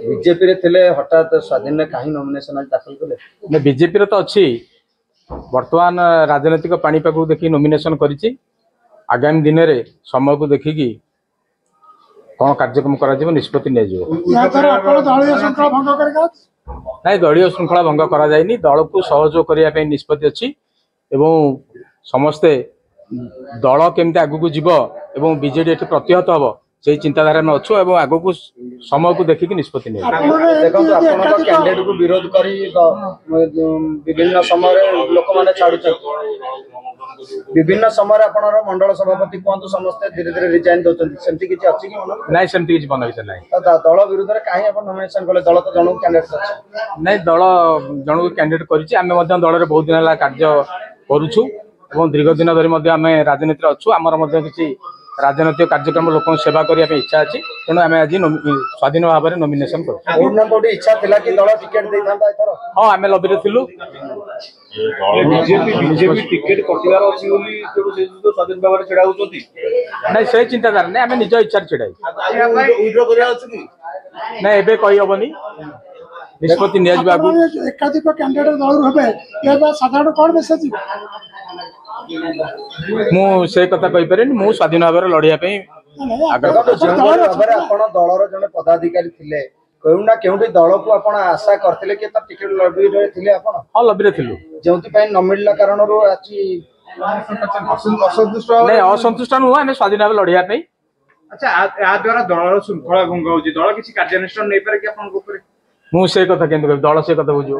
BJP रे थिले हठात स्वाधीन ने कहीं नॉमिनेशन आज दाखल कले बीजेपी रे तो अच्छी वर्तमान राजनीतिक पाणीपाग देखी नॉमिनेशन करिछि आगामी दिन में समय को देखिकी कौन कार्यक्रम कर निष्पत्ति नहीं दलीय श्रृंखला भंग करा जायनि दल को सहयोग करने निष्पत्ति अच्छी एवं समस्ते दल केमती आगू जीव एवं बीजेडी एटी प्रतिहत हम से चिंताधारा में अच्छु एवं आगू को समय को देखिक निष्पत्ति नहीं कैंडिडेट को विरोध करी विभिन्न समय लोक माने छाड़ुछन विभिन्न समय आपनर मंडल सभापति कहतु समस्त धीरे धीरे रिजाइन दउछन सेमती किछि अछि कि मन नहीं सेमती किछि बनबी त नहीं दल विरुद्ध रे काहे अपन नॉमिनेशन कले दल तो जणु कैंडिडेट अछि नहीं दल जणु कैंडिडेट करिछि आमे मध्य दल रे बहुत दिन ला कार्य करूछु एवं दीर्घ दिन धरि मध्य आमे राजनीति रे अछु हमर मध्य किछि राजनीतिक कार्यक्रम लोक सेवा करने इच्छा अच्छी तेणु आम आज स्वाधीन भाव में नॉमिनेशन कर इच्छा थिला कि दल टिकेट देथांता एथर हां आमे लबी रे थिलु बीजेपी टिकेट कटिवार अछि बोली तेणु से तो स्वाधीन भाव में छेड़ा होचोती नहीं से चिंताधारा नहीं आमे निज इच्छा छेड़ाई विड्रॉ करिया अछि कि नहीं एबे कहि होबनी निष्पत्ति नियाज बाबू एकाधिक कैंडिडेट दल हेबे ये साधारण कोन मेसेज मु से कथा कहि पारेनी मु स्वाधीन भाव में लड़िया पे दलर जने पदाधिकारी थिले केउना केउटी दल को आपण आशा करथिले कि त टिकेट लबी रे थिले आपण हां लबी रे थिलु जेउति पय न मिलला कारण रो आछि असंतुष्ट नहीं असंतुष्ट नु आमे स्वाधीन भाव लड़िया पे अच्छा आ द्वारा दलर श्रृंखला भंग होची दल किछि कार्यानुष्ठान नै पारे कि आपण को ऊपर मु से कथा केंद्र दल से कथा बुझो